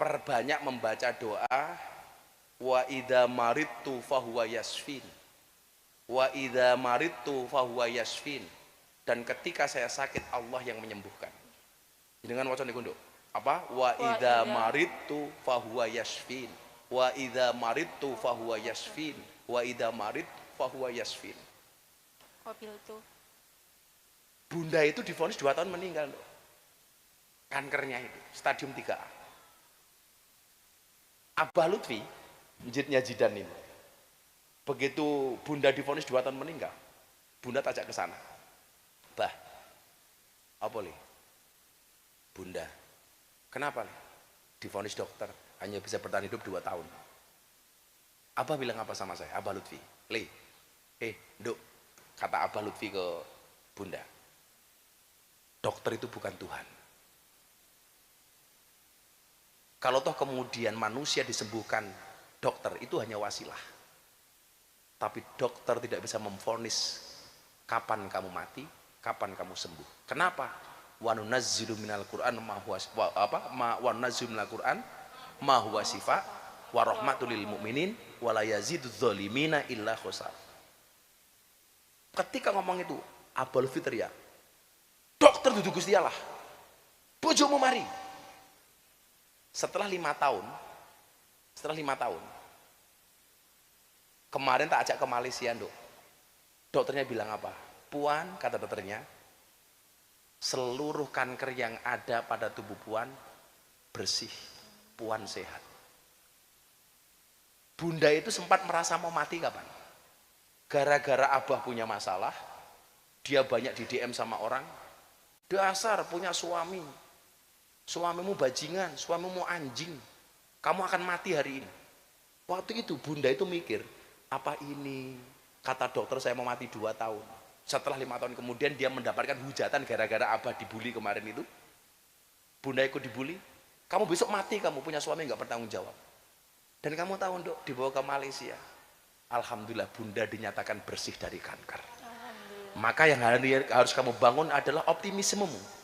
perbanyak membaca doa wa idza maridtu fahuwa yasfin, wa idza maridtu fahuwa yasfin, dan ketika saya sakit Allah yang menyembuhkan. Dengan wacan niku nduk apa wa idza maridtu fahuwa yasfin, wa idza maridtu fahuwa yasfin, wa idza marid fahuwa yasfin. Bunda itu divonis 2 tahun meninggal loh. Kankernya itu stadium 3A. Abah Lutfi masjidnya Jidan ini, begitu bunda divonis 2 tahun meninggal, bunda tajak ke sana, bah apa li bunda kenapa li divonis dokter hanya bisa bertahan hidup 2 tahun. Abah bilang apa sama saya, Abah Lutfi, li nduk, kata Abah Lutfi ke bunda, dokter itu bukan Tuhan. Kalau toh kemudian manusia disembuhkan dokter, itu hanya wasilah. Tapi dokter tidak bisa memvonis kapan kamu mati, kapan kamu sembuh. Kenapa? Wa nunazzilu minal Qur'an ma huwa wa nunazzilu minal Qur'an ma huwa syifa wa rahmatul lil mu'minin wa la yazidudz zalimina illa khusar. Ketika ngomong itu, Abul Fitr ya, dokter duduk Gusti Allah, bojomu mari. Setelah 5 tahun, kemarin tak ajak ke Malaysia, Nduk. Dokternya bilang apa? Puan, kata dokternya, seluruh kanker yang ada pada tubuh Puan bersih, Puan sehat. Bunda itu sempat merasa mau mati kapan? Gara-gara Abah punya masalah, dia banyak di DM sama orang, dasar punya suami, suamimu bajingan, suamimu anjing, kamu akan mati hari ini. Waktu itu bunda itu mikir, apa ini kata dokter saya mau mati 2 tahun. Setelah 5 tahun kemudian dia mendapatkan hujatan gara-gara Abah dibully kemarin itu. Bunda ikut dibully, kamu besok mati, kamu punya suami nggak bertanggung jawab. Dan kamu tahu, Dok, dibawa ke Malaysia, alhamdulillah bunda dinyatakan bersih dari kanker. Maka yang harus kamu bangun adalah optimismemu.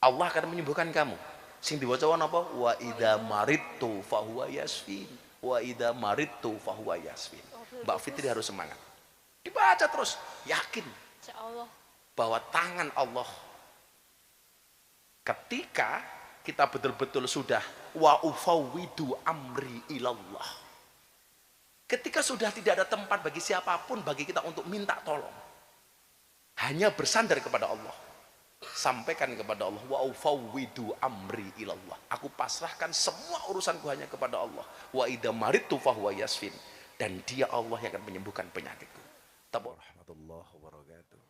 Allah akan menyembuhkan kamu. Sing diwaca apa? Wa idza maridtu fahuwa yasfin, wa idza maridtu fahuwa yasfin. Mbak Fitri harus semangat. Dibaca terus, yakin bahwa tangan Allah. Ketika kita betul-betul sudah wa ufawwidu amri ilallah. Ketika sudah tidak ada tempat bagi siapapun bagi kita untuk minta tolong, hanya bersandar kepada Allah. Sampaikan kepada Allah, wa ufawwidu amri ilallah, aku pasrahkan semua urusanku hanya kepada Allah. Wa idza maridtu fahuwa yasfin, dan dia Allah yang akan menyembuhkan penyakitku. Warahmatullahi wabarakatuh.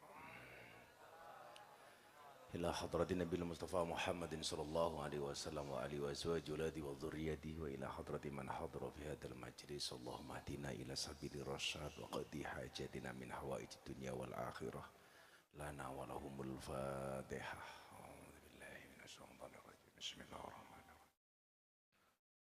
Ila hadratin Nabi Mustafa Muhammadin sallallahu alaihi wasallam wa alihi wazwaji uladi wa dzurriyyati wa ila hadrati man hadra fi hadzal majlis. Allahumma hdina ila sabili rasyad wa qadi hajatina min hawaijid dunya wal akhirah. Lana wa lahumul Fatihah. A'udzu billahi minasyaitonir rajim. Bismillahirrahmanirrahim.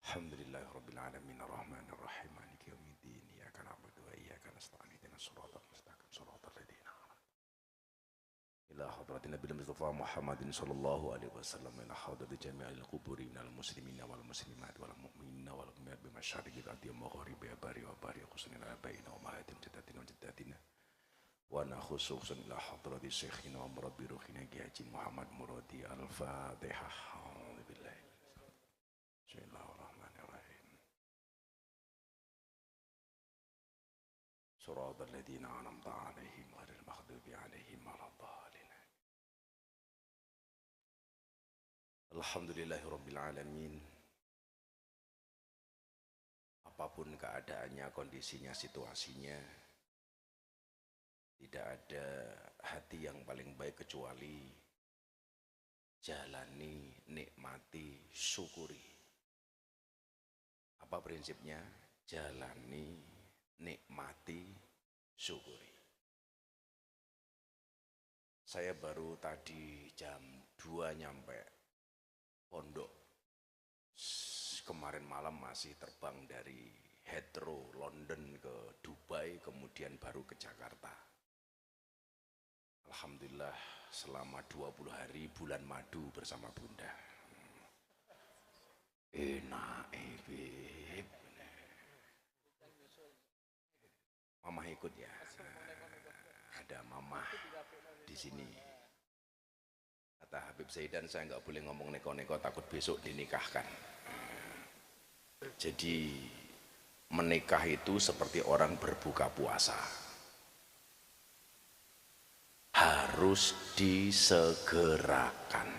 Alhamdulillahirabbil alamin arrahmanir rahim maliki yaumiddin. Iyyaka na'budu wa iyyaka nasta'in. Ihdinas siratal mustaqim siratal ladzina an'amta 'alaihim. Ila hadratin Nabi Mustafa Muhammadin sallallahu alaihi wasallam ila hadrati jami'il quburi minal muslimina wal muslimat wal mu'minina wal mu'minat bi masyariqil ardi wa magharibiha bari wa bari khusnil abaina wa mahatin jaddatina wa jaddatina. Wa nakhususun ila hadrati syekhina wa murabbi ruhina Haji Muhammad Muradi. Al-Fatihah. Alhamdulillah. Bismillahirrahmanirrahim. Suratal ladzina an'amta 'alaihim ghairil maghdubi 'alaihim waladdallin. Alhamdulillahirabbil alamin. Apapun keadaannya, kondisinya, situasinya, tidak ada hati yang paling baik kecuali jalani, nikmati, syukuri. Apa prinsipnya? Jalani, nikmati, syukuri. Saya baru tadi jam 2 nyampe pondok. Kemarin malam masih terbang dari Heathrow, London ke Dubai, kemudian baru ke Jakarta. Alhamdulillah selama 20 hari bulan madu bersama Bunda. Enak. ikut ya. Ada mama di sini. Kata Habib Zaidan, saya nggak boleh ngomong neko-neko, takut besok dinikahkan. Jadi menikah itu seperti orang berbuka puasa, harus disegerakan.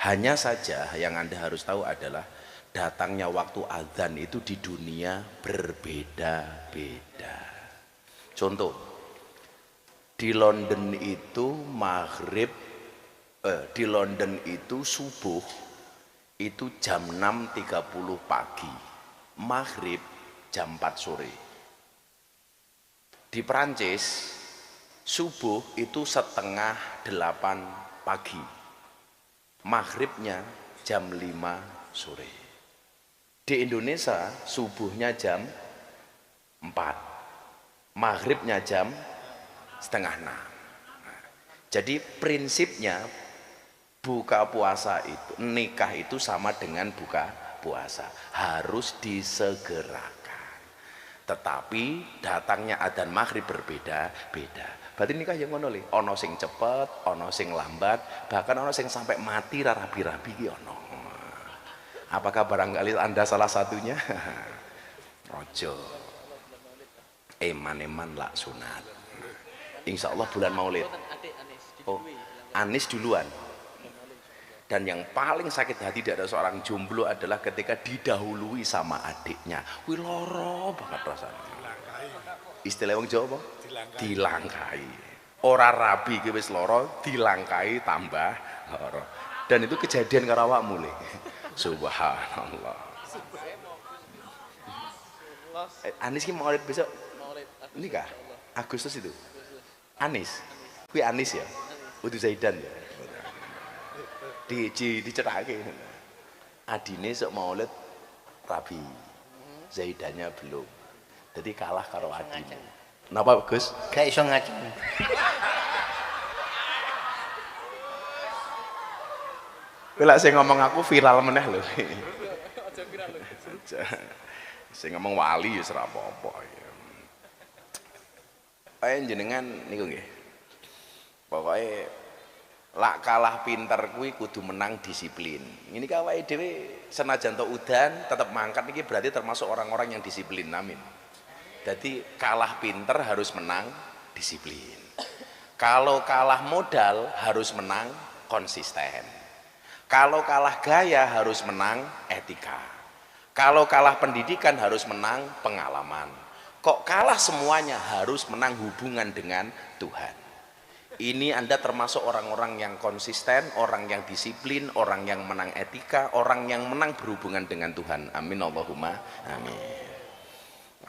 Hanya saja yang Anda harus tahu adalah datangnya waktu azan itu di dunia berbeda-beda. Contoh, di London itu di London itu subuh itu jam 6.30 pagi, maghrib jam 4 sore. Di Perancis subuh itu setengah 8 pagi, maghribnya jam 5 sore. Di Indonesia subuhnya jam 4, maghribnya jam setengah 6. Jadi prinsipnya buka puasa itu, nikah itu sama dengan buka puasa, harus disegerakan. Tetapi datangnya adzan maghrib berbeda-beda. Berarti nikah yang ngono le, ono sing cepet, ono sing lambat, bahkan ono sing sampai mati rabi-rabi ki ono. Apakah barangkali Anda salah satunya? Ojo. Eman-eman lak sunat. Insya Allah bulan Maulid. Oh, Anis duluan. Dan yang paling sakit hati dari seorang jomblo adalah ketika didahului sama adiknya. Wih, loro banget rasanya. Istilah wong Jawa apa? Dilangkai. Ora rabi ki wis loro, dilangkai tambah loro. Dan itu kejadian karo awakmu le. Subhanallah. Anis ki mau besok nikah Agustus itu. Anis. Kuwi Anis ya. Udu Zaidan ya. Dicetakake. Adine sok maulid rabi, Zaidannya belum, jadi kalah karo adine. Napa Gus? Gak iso ngacung. Bila saya ngomong aku viral meneh lho. Aja viral lho. Saya ngomong wali ya ora apa-apa ya. Ayo jenengan niku nggih. Pokoke lak kalah pinter kuwi kudu menang disiplin. Ini kawake dhewe senajan to udan tetap mangkat iki berarti termasuk orang-orang yang disiplin, amin. Jadi kalah pinter harus menang disiplin. Kalau kalah modal harus menang konsisten. Kalau kalah gaya harus menang etika. Kalau kalah pendidikan harus menang pengalaman. Kok kalah semuanya harus menang hubungan dengan Tuhan. Ini Anda termasuk orang-orang yang konsisten, orang yang disiplin, orang yang menang etika, orang yang menang berhubungan dengan Tuhan. Amin Allahumma amin.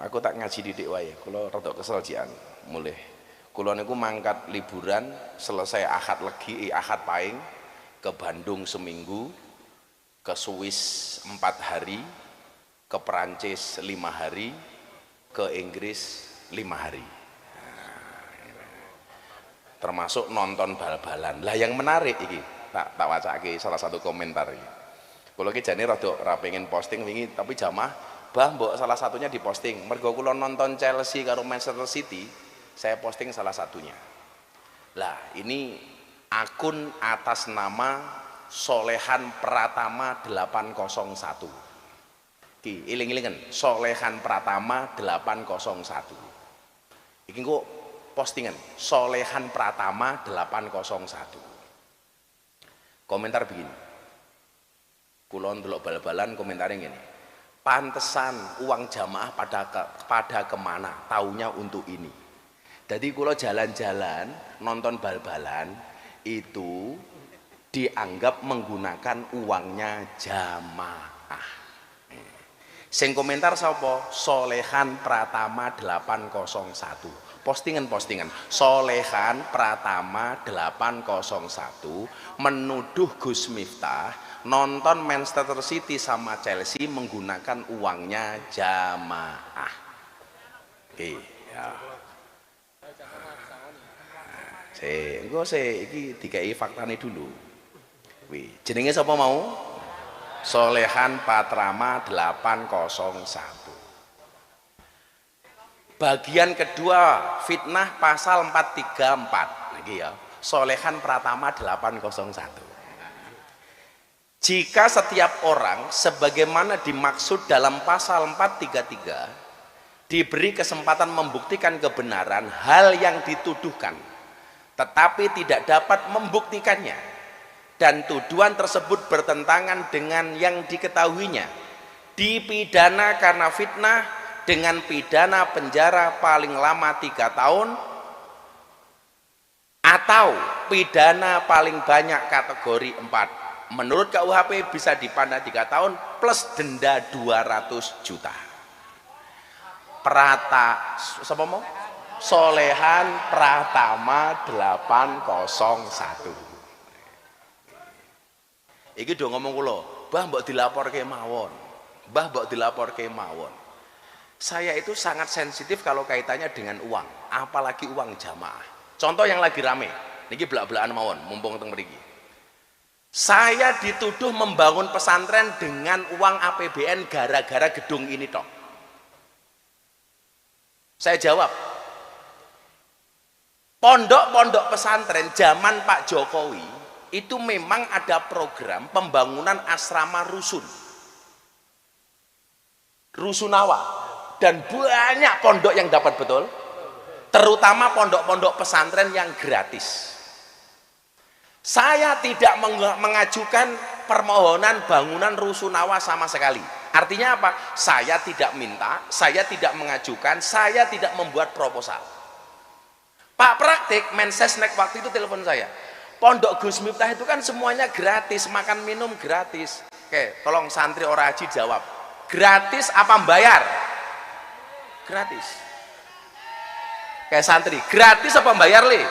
Aku tak ngaji didik wae, kula rada kesel jian mulih. Kula niku mangkat liburan selesai Ahad Legi, Ahad Paing ke Bandung seminggu, ke Swiss 4 hari, ke Perancis 5 hari, ke Inggris 5 hari. Termasuk nonton bal-balan. Lah yang menarik iki tak wacake salah satu komentar iki. Kula iki jane rada ora pengen posting wingi tapi jamaah bah mbok salah satunya diposting. Mergo kula nonton Chelsea karo Manchester City, saya posting salah satunya. Lah ini akun atas nama Solehan Pratama 801. Ki iling-ilingen Solehan Pratama 801. Iki kok postingan Solehan Pratama 801. Komentar begini, kulon delok bal-balan komentarnya gini, pantesan uang jamaah pada kemana, taunya untuk ini. Jadi kalau jalan-jalan nonton bal-balan itu dianggap menggunakan uangnya jamaah. Sing komentar sapa? Solehan Pratama 801. Postingan Solehan Pratama 801 menuduh Gus Miftah nonton Manchester City sama Chelsea menggunakan uangnya jamaah. Oke, ya. Engko iki dikai faktane dulu. Kuwi jenenge sapa mau? Solehan Pratama 801. Bagian kedua fitnah pasal 434 lagi ya, Solehan Pratama 801. Jika setiap orang sebagaimana dimaksud dalam pasal 433 diberi kesempatan membuktikan kebenaran hal yang dituduhkan tetapi tidak dapat membuktikannya dan tuduhan tersebut bertentangan dengan yang diketahuinya, dipidana karena fitnah dengan pidana penjara paling lama 3 tahun atau pidana paling banyak kategori 4. Menurut KUHP bisa dipidana 3 tahun plus denda 200 juta. Solehan Pratama 801. Iki do ngomong kula, Mbah mbok dilaporke mawon. Mbah mbok dilaporke mawon. Saya itu sangat sensitif kalau kaitannya dengan uang, apalagi uang jamaah. Contoh yang lagi rame, niki belak-belakan mawon, mumpung teng mriki. Saya dituduh membangun pesantren dengan uang APBN gara-gara gedung ini toh. Saya jawab, pondok-pondok pesantren zaman Pak Jokowi itu memang ada program pembangunan asrama rusunawa. Dan banyak pondok yang dapat, betul, terutama pondok-pondok pesantren yang gratis. Saya tidak mengajukan permohonan bangunan rusunawa sama sekali. Artinya apa? Saya tidak minta, saya tidak mengajukan, saya tidak membuat proposal. Pak Praktik Mensesnek waktu itu telepon saya, Pondok Gus Miftah itu kan semuanya gratis, makan minum gratis. Oke, tolong santri ora haji jawab, gratis apa bayar? Gratis. Kayak santri, gratis apa bayar le?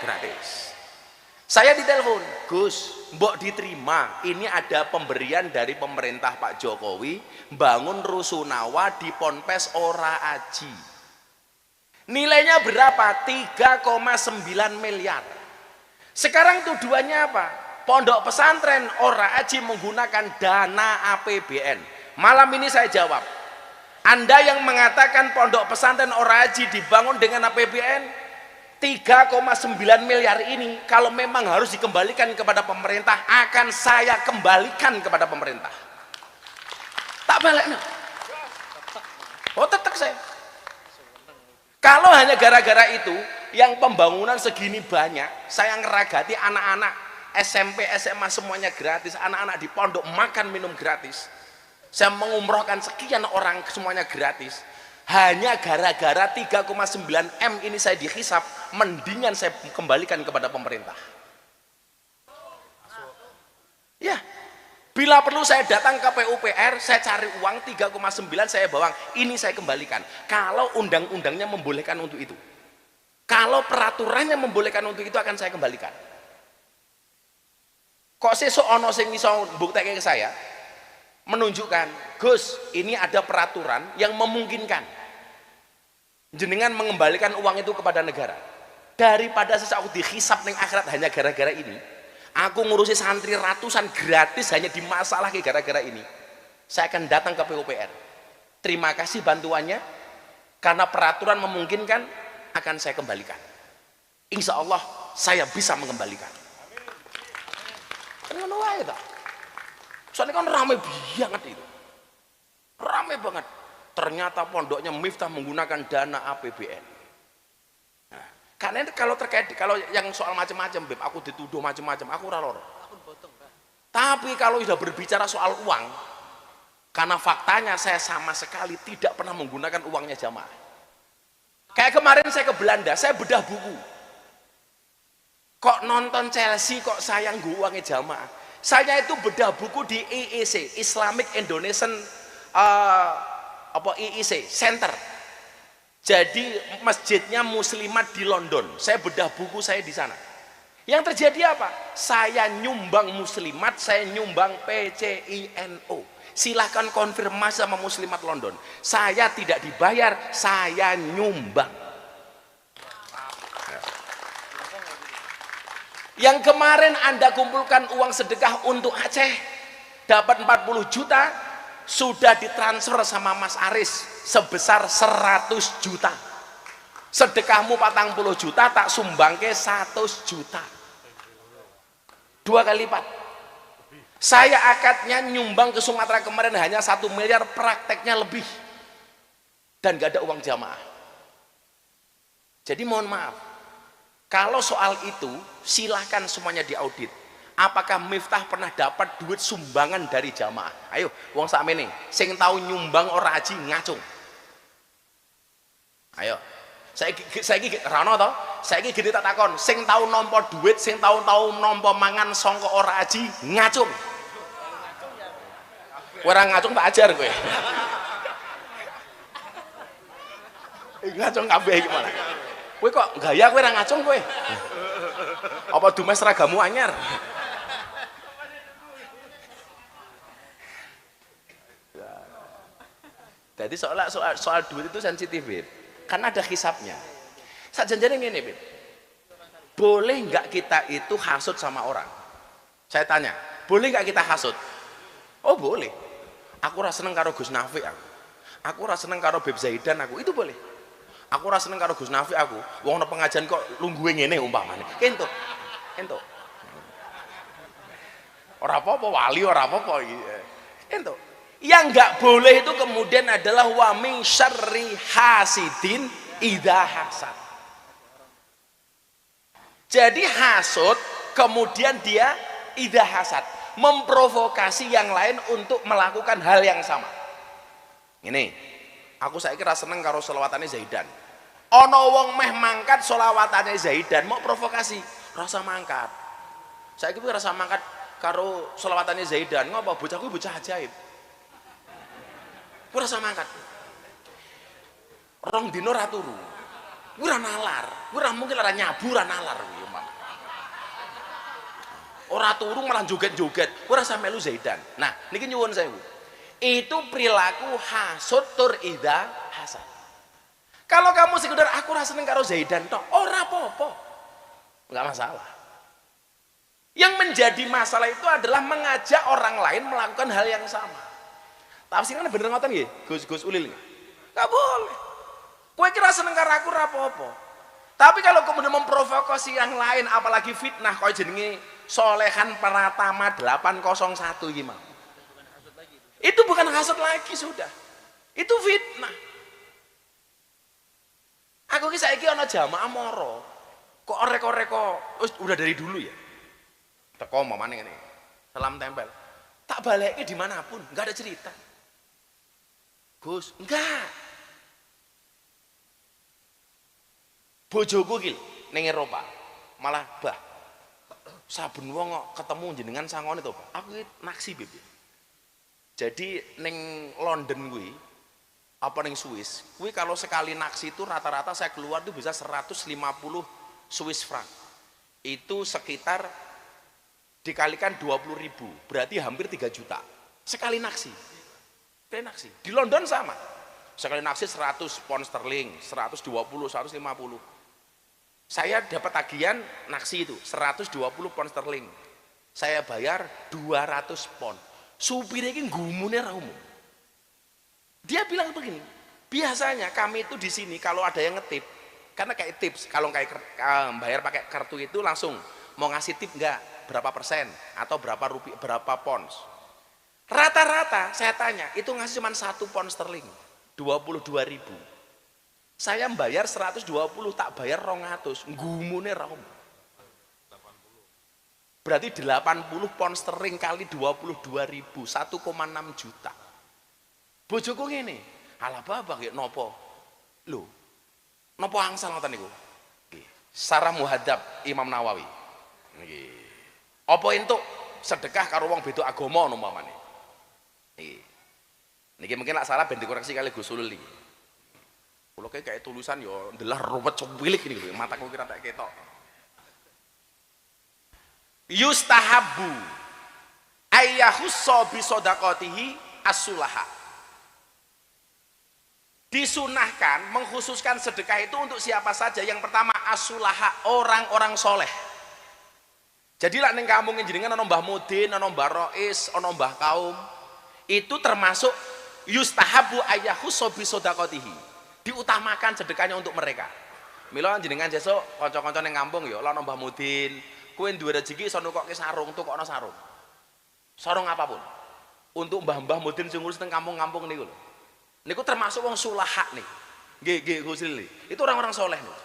Gratis. Saya ditelepon, Gus, mbok diterima, ini ada pemberian dari pemerintah Pak Jokowi bangun rusunawa di Ponpes Ora Aji. Nilainya berapa? 3,9 miliar. Sekarang tuduhannya apa? Pondok pesantren Ora Aji menggunakan dana APBN. Malam ini saya jawab, Anda yang mengatakan pondok pesantren Ora Aji dibangun dengan APBN 3,9 miliar ini, kalau memang harus dikembalikan kepada pemerintah, akan saya kembalikan kepada pemerintah. Tak balik. Oh, tetap saya. Kalau hanya gara-gara itu, yang pembangunan segini banyak, saya ngeragati anak-anak SMP, SMA semuanya gratis, anak-anak di pondok makan minum gratis. Saya mengumrohkan sekian orang semuanya gratis. Hanya gara-gara 3,9 M ini saya dihisap, mendingan saya kembalikan kepada pemerintah. Ya, bila perlu saya datang ke PUPR, saya cari uang 3,9 saya bawa, ini saya kembalikan. Kalau undang-undangnya membolehkan untuk itu. Kalau peraturannya membolehkan untuk itu, akan saya kembalikan. Kok sesuk ono sing iso mbuktekke ke saya, menunjukkan, Gus, ini ada peraturan yang memungkinkan jenengan mengembalikan uang itu kepada negara. Daripada sesuatu dihisap ning akhirat hanya gara-gara ini, aku ngurusi santri ratusan gratis hanya di masalah gara-gara ini, saya akan datang ke PUPR. Terima kasih bantuannya, karena peraturan memungkinkan, akan saya kembalikan. Insya Allah saya bisa mengembalikan. Ngono wae ta. Soalnya kan ramai banget itu, ramai banget. Ternyata pondoknya Miftah menggunakan dana APBN. Nah, karena kalau terkait, kalau yang soal macam-macam, Beb, aku dituduh macam-macam, aku ora loro. Tapi kalau sudah berbicara soal uang, karena faktanya saya sama sekali tidak pernah menggunakan uangnya jamaah. Kayak kemarin saya ke Belanda, saya bedah buku. Kok nonton Chelsea kok sayang uangnya jamaah? Saya itu bedah buku di IEC, Islamic Indonesian IEC Center. Jadi masjidnya muslimat di London. Saya bedah buku saya di sana. Yang terjadi apa? Saya nyumbang muslimat, saya nyumbang PCINO. Silahkan konfirmasi sama muslimat London. Saya tidak dibayar, saya nyumbang. Yang kemarin Anda kumpulkan uang sedekah untuk Aceh, dapat 40 juta, sudah ditransfer sama Mas Aris sebesar 100 juta. Sedekahmu 40 juta, tak sumbangke 100 juta. 2 kali lipat. Saya akadnya nyumbang ke Sumatera kemarin hanya 1 miliar, prakteknya lebih. Dan gak ada uang jamaah. Jadi mohon maaf, kalau soal itu silahkan semuanya diaudit. Apakah Miftah pernah dapat duit sumbangan dari jamaah? Ayo, wong sakmene sing tahu nyumbang ora haji ngacung. Ayo. Saiki rano to, saiki gede tak takon, sing tahu nampa duit, sing tahu nampa mangan sangka ora haji ngacung. Ora ngacung tak ajar kowe. Ngacung kabeh iki malah. Kowe kok gaya kowe ora ngacung kowe. Apa dumes seragamu anyar? Jadi soal duit itu sensitif, Bib. Kan ada hisapnya. Sajanjane ngene, Bib. Boleh nggak kita itu hasut sama orang? Saya tanya, boleh nggak kita hasut? Oh boleh. Aku rasa seneng karo Gus Nafi aku rasa seneng karo Beb Zaidan itu boleh. Aku rasa seneng karo Gus Nafi wong ana pengajian kok lungguhe ngene umpamane. Entuk. Ora apa-apa wali, ora apa-apa iki. Entuk. Yang nggak boleh itu kemudian adalah wa min syarri hasidin idza hasad. Jadi hasud kemudian dia idza hasad, memprovokasi yang lain untuk melakukan hal yang sama. Ini, aku saiki ra seneng karo selawatane Zaidan. Ana wong meh mangkat selawatane Zaidan mau provokasi, rasa mangkat. Saiki kuwi rasa mangkat karo selawatane Zaidan, ngopo bocah kuwi bocah ajaib. Kuwi rasa mangkat. Rong dino ra turu. Kuwi ora nalar, kuwi ora mungkin ora nyabu ora nalar kuwi. Ora turu malah joget-joget, kuwi rasa melu Zaidan. Nah, niki nyuwun sewu. Itu perilaku hasud tur idza hasad. Kalau kamu sekedar aku rasa seneng karo Zaidan tok, ora apa-apa. Enggak masalah. Yang menjadi masalah itu adalah mengajak orang lain melakukan hal yang sama. Tafsirannya bener ngoten nggih, Gus Ulil. Enggak boleh. Kowe kira seneng karo aku ora apa-apa. Tapi kalau kemudian memprovokasi yang lain apalagi fitnah kaya jenenge Solehan Pratama 801 iki, Mang. Itu bukan hasad lagi sudah. Itu fitnah. Aku ki saiki ana jamaah moro. Kok orek-oreko udah dari dulu ya. Teko mamane ngene. Salam tempel. Tak balekke dimanapun, enggak ada cerita. Gus, enggak. Bojoku ki ning Eropa, malah bah saben wong ketemu jenengan sangone to, Pak. Aku ki naksi, Bib. Jadi ning London kuwi apa ning Swiss, kuwi kalau sekali naksi itu rata-rata saya keluar itu bisa 150 Swiss franc. Itu sekitar dikalikan 20.000, berarti hampir 3 juta. Sekali naksi. Sekali naksi. Di London sama. Sekali naksi 100 pound sterling, 120, 150. Saya dapat tagihan naksi itu 120 pound sterling. Saya bayar 200 pound. Supirnya ini gumune ra umum. Dia bilang begini, biasanya kami itu di sini kalau ada yang ngetip, karena kayak tips, kalau kayak bayar pakai kartu itu langsung mau ngasih tip enggak, berapa persen atau berapa rupiah, berapa pounds. Rata-rata saya tanya, itu ngasih cuma 1 pound sterling, 22.000. Saya bayar 120, tak bayar 200, gumune ra umum. Berarti 80 pound sterling kali 22.000, 1,6 juta. Bojoku ngene, alah babak ya nopo. Lho. Nopo angsal ngoten niku? Nggih. Sarah Muhadzab Imam Nawawi. Nggih. Apa entuk sedekah karo wong beda agama umpamane. Nggih. Niki mungkin lak salah ben dikoreksi kali Gus Ulul iki. Kula kayak tulisan ya ndelah ruwet cuwilik niku lho, mataku kira tak ketok. Yustahabbu ayyahussa bi shadaqatihi as-sulaha. Disunahkan mengkhususkan sedekah itu untuk siapa saja. Yang pertama as-sulaha, orang-orang soleh. Jadi lah ning kampung jenengan ana Mbah Mudin, ana Mbah Rois, ana Mbah Kaum. Itu termasuk yustahabu ayyakhussa bi shadaqatihi. Diutamakan sedekahnya untuk mereka. Mila jenengan sesuk kanca-kanca ning kampung ya ana Mbah Mudin, kowe duwe rezeki iso nukokke sarung, tukokno sarung. Sarung apapun. Untuk Mbah Mudin sing ngurus teng kampung-kampung niku lho. Niku termasuk wong sulaha nih. Nggih Gusil. Itu orang-orang soleh nih.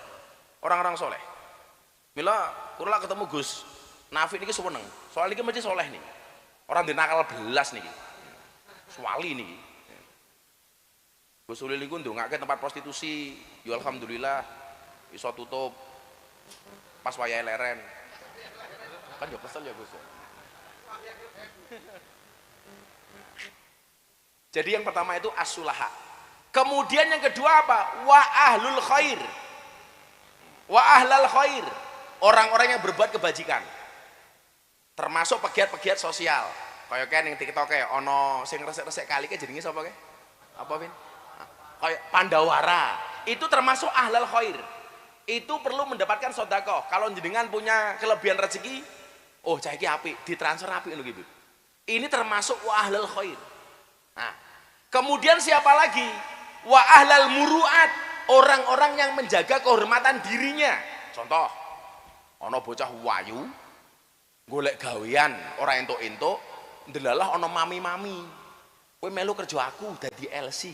Orang-orang soleh. Mila kula ketemu Gus Nafi niki seneng. Soal niki mesti soleh nih. Orang dinakal belas niki. Suwali niki. Gus Ulil niku ndongake tempat prostitusi. Ya alhamdulillah iso tutup pas wayahe leren. Kan ya kesel ya Gus. Jadi yang pertama itu as-sulaha. Kemudian yang kedua apa? Wa ahlul khair. Wa ahlal khair. Orang-orang yang berbuat kebajikan. Termasuk pegiat-pegiat sosial. Kayak kan yang TikTok kayak ono sing resik-resik kali ke jenenge sapa ke? Apa Vin? Kayak Pandawara. Itu termasuk ahlal khair. Itu perlu mendapatkan sedekah. Kalau jenengan punya kelebihan rezeki, oh cah iki apik, ditransfer apik ngono gitu. Ini termasuk wa ahlal khair. Nah, kemudian siapa lagi? Wa ahlal muruat, orang-orang yang menjaga kehormatan dirinya. Contoh, ono bocah wayu golek gawean ora entuk-entuk, ndelalah ono mami-mami. Kowe melu kerja aku dadi LC.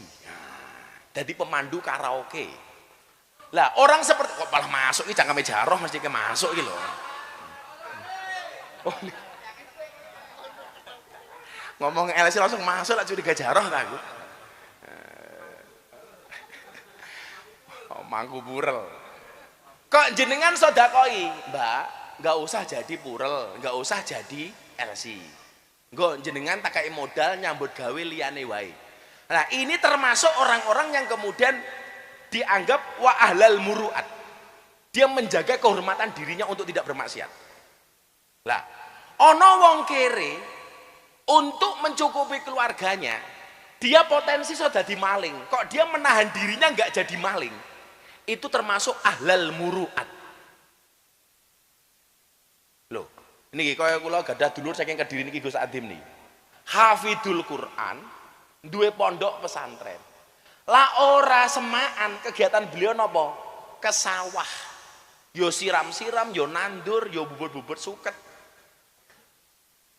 Dadi pemandu karaoke. Lah, orang seperti kok malah masuk iki cangkeme jaroh mesti ke masuk iki lho. Oh, ngomong LC langsung masuk lah curiga jaroh ta aku. Oh, mangku purel. Kok jenengan sedekoi, Mbak? Enggak usah jadi purel, enggak usah jadi LC. Engko jenengan tak kai modal nyambut gawe liyane wae. Nah, ini termasuk orang-orang yang kemudian dianggap wa ahlal muruat. Dia menjaga kehormatan dirinya untuk tidak bermaksiat. Lah, ono wong kere untuk mencukupi keluarganya, dia potensi sudah jadi maling. Kok dia menahan dirinya nggak jadi maling? Itu termasuk ahlal muruat. Loh, ini kaya kula gadah dulur saking Kediri niki Gus Adim nih. Hafidul Quran, duwe pondok pesantren. Lah ora semaan kegiatan beliau napa? Ke sawah. Yo siram-siram, yo nandur, yo bubur-bubur suket.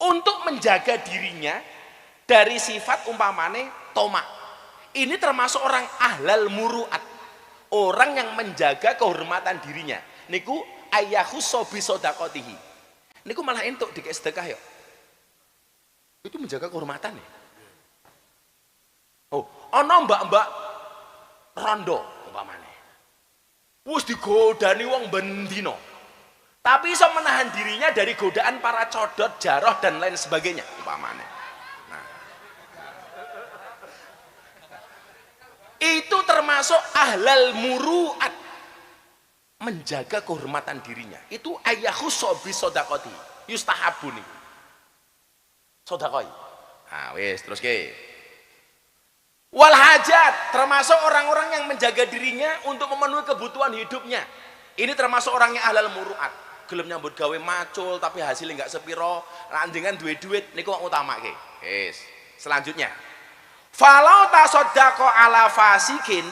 Untuk menjaga dirinya dari sifat umpamane tomak. Ini termasuk orang ahlal muruat. Orang yang menjaga kehormatan dirinya. Niku ayyakhussa bi shadaqatihi. Niku malah entuk dikek sedekah ya. Itu menjaga kehormatan ya. Oh, ana mbak-mbak rondo umpamane. Wis digodani wong bendino. Tapi iso menahan dirinya dari godaan para codot, jaroh dan lain sebagainya umpamane. Nah. Itu termasuk ahlal muruat. Menjaga kehormatan dirinya. Itu ayyakhussa bi shadaqati. Yustahabu nih. Sedekah. Nah, wis terus ke. Wal hajat, termasuk orang-orang yang menjaga dirinya untuk memenuhi kebutuhan hidupnya. Ini termasuk orangnya ahlal muruat. Gelem nyambut gawe macul tapi hasilnya nggak sepiro, lanjengan duit niku wong utamake. Wis. Selanjutnya. Falau tasaddaqa ala fasikin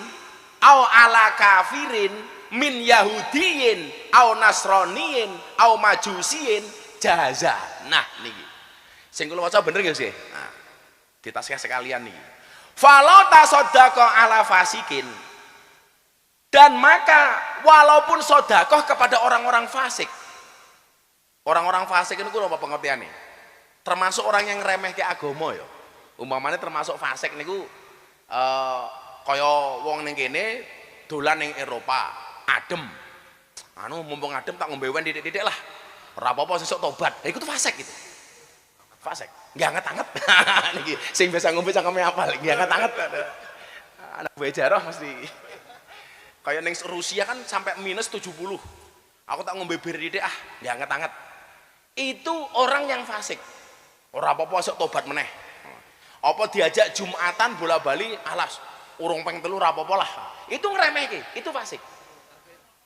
au ala kafirin min yahudiyin au nasroniyin au majusiyin jaza. Nah niki. Sing kula waca bener nggih sih? Nah, ditasih sekalian niki. Falau tasaddaqa ala fasikin, dan maka walaupun sodakoh kepada orang-orang fasik. Orang-orang fasik itu apa pengertiannya? Termasuk orang yang remeh ke agama ya. Umpamanya termasuk fasik niku kaya wong ning kene dolan ning Eropa, adem. Anu mumpung adem tak ngombe wen titik-titik lah. Ora apa-apa sesuk tobat. Lah iku tuh fasik gitu. Fasik. Nggak anget-anget. Niki sing biasa ngombe cangkeme apal, nggak anget-anget. Anak gue jaroh mesti. Kayak ning Rusia kan sampai minus 70. Aku tak ngombe bir titik nggak anget-anget. Itu orang yang fasik. Ora apa-apa sok tobat meneh. Apa diajak Jumatan bola-bali alas urung peng telu ora apa-apa lah. Itu ngremehke, itu fasik.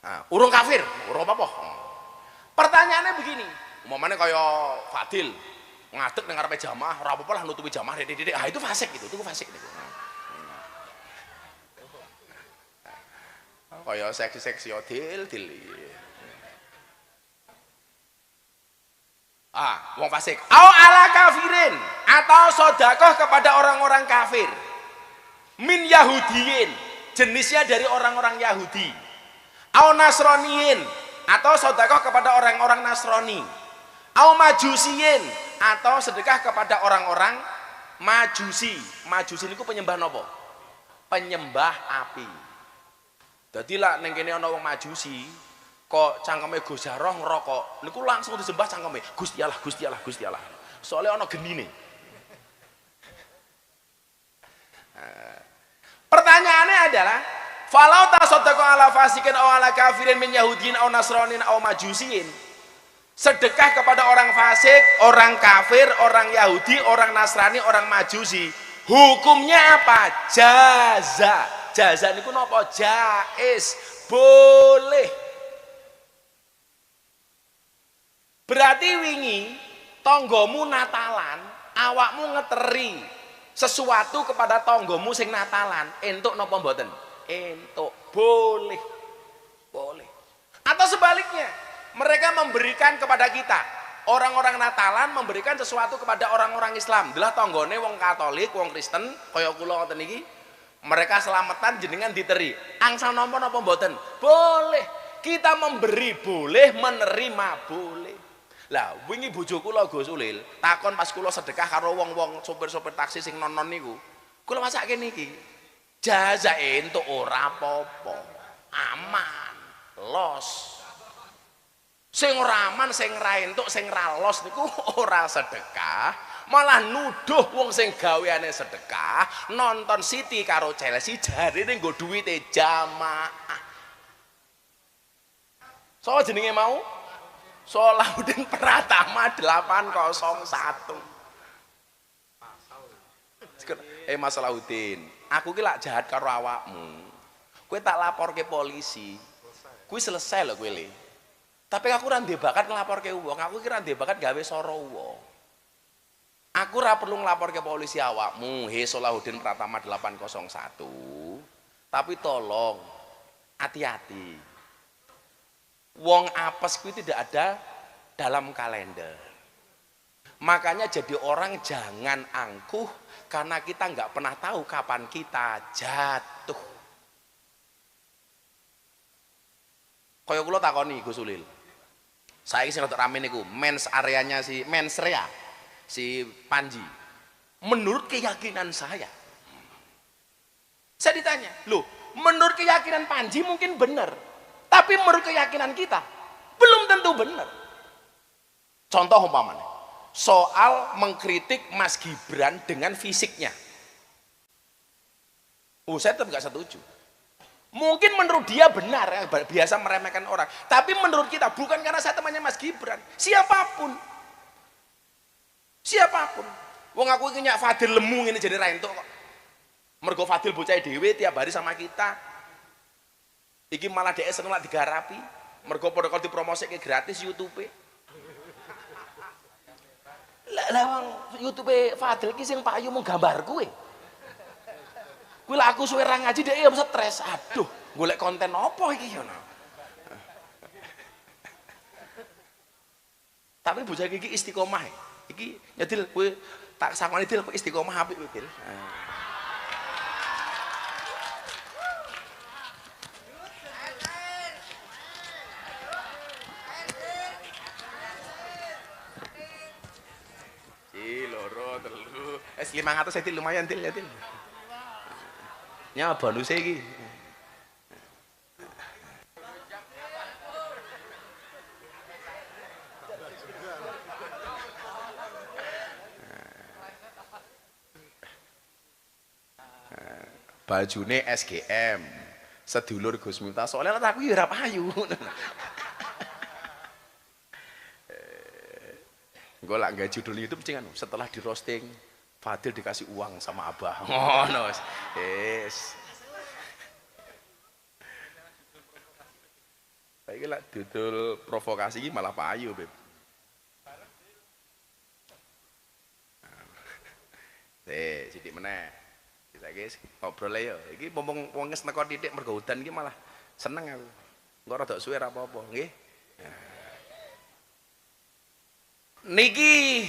Nah, urung kafir, ora apa-apa. Pertanyaannya begini, umpamane kaya Fadil ngadeg nang ngarepe jamaah, ora apa-apa lah nutupi jamaah dedik-dedik. Ah itu fasik itu fasik niku. Kaya seksi-seksi dil. Wong fasik. Au ala kafirin, atau sedekah kepada orang-orang kafir. Min Yahudiyin, jenisnya dari orang-orang Yahudi. Au Nasroniyin, atau sedekah kepada orang-orang Nasrani. Au Majusiyin, atau sedekah kepada orang-orang Majusi. Majusi niku penyembah nopo? Penyembah api. Dadi lah ning kene ana wong Majusi, kok cangkeme Gus Jaroh ngerokok, niku langsung disembah cangkeme. Gusti Allah, Gusti Allah, Gusti Allah. Soalnya ana genine. Pertanyaannya adalah, falau tasaddaqa ala fasikin aw ala kafirin min yahudiyin aw nasranin aw majusiin. Sedekah kepada orang fasik, orang kafir, orang Yahudi, orang Nasrani, orang Majusi. Hukumnya apa? Jaza. Jaza niku napa? Jaiz. Boleh. Berarti wingi tonggomu Natalan, awakmu ngeteri sesuatu kepada tonggomu sing Natalan, entuk napa mboten? Entuk. Boleh. Boleh. Atau sebaliknya, mereka memberikan kepada kita, orang-orang Natalan memberikan sesuatu kepada orang-orang Islam. Delah tonggone wong Katolik, wong Kristen, kaya kula ngoten iki, mereka selamatan jenengan diteri. Angsal nampa napa mboten? Boleh. Kita memberi boleh, menerima boleh. Lah, wingi bojo kula Gus Ulil, takon pas kula sedekah karo wong-wong sopir-sopir taksi sing non-non niku. Kula masake niki. Jaza entuk ora apa-apa. Aman. Los. Sing ora aman, sing ra entuk, sing ra los niku ora sedekah, malah nuduh wong sing gaweane sedekah nonton City karo Chelsea jarine nggo duwite jamaah. So jenenge mau Salahuddin Pratama 801. Mas Salahuddin, aku ki lak jahat karo awakmu. Kowe tak laporke polisi. Kuwi selesai lho kowe le. Tapi aku ora ndek bakat nglaporke wong, aku ki ora ndek bakat gawe soro wong. Aku ora perlu nglaporke polisi awakmu, he Salahuddin Pratama 801. Tapi tolong hati-hati. Wong apes kuwi tidak ada dalam kalender. Makanya jadi orang jangan angkuh karena kita nggak pernah tahu kapan kita jatuh. Kaya kula takoni Gus Ulil. Saiki sing rada rame niku mens areanya si mensrea si Panji. Menurut keyakinan saya ditanya, loh, menurut keyakinan Panji mungkin benar, tapi menurut keyakinan kita belum tentu benar. Contoh umpamanya, soal mengkritik Mas Gibran dengan fisiknya. Saya tetap nggak setuju. Mungkin menurut dia benar, ya, biasa meremehkan orang. Tapi menurut kita, bukan karena saya temannya Mas Gibran. Siapapun. Wong aku ini Fadil lemu ini jadi rainto kok. Mergo Fadil bocah dhewe tiap hari sama kita. Iki malah dia seneng lah digarapi. Mergo protokol dipromosike gratis YouTube. Lah wong YouTube Fadil ki sing payu mung gambar kuwe. Kuwi lak aku suwe ra ngaji dhek ya stres. Aduh, golek konten apa iki ya. Tapi bocah iki istiqomah. Iki nyedil kowe tak sakmane dil istiqomah apik kowe dil. Loro telu. 500 dil lumayan dil ya dil. Nya bonus iki. Bajune SGM. Sedulur Gus Miftah. Soalnya aku ya ora payu. Engko lak nggae judul YouTube cingan setelah di roasting Fadil dikasih uang sama Abah. Ngono wis. Yes. Saiki lak dodol provokasi iki malah payu, Beb. Sithik meneh. Saiki ngobrol yo. Iki mumpung wong wis teko titik mergo udan iki malah seneng aku. Engko rada suwe ra apa-apa, nggih. Niki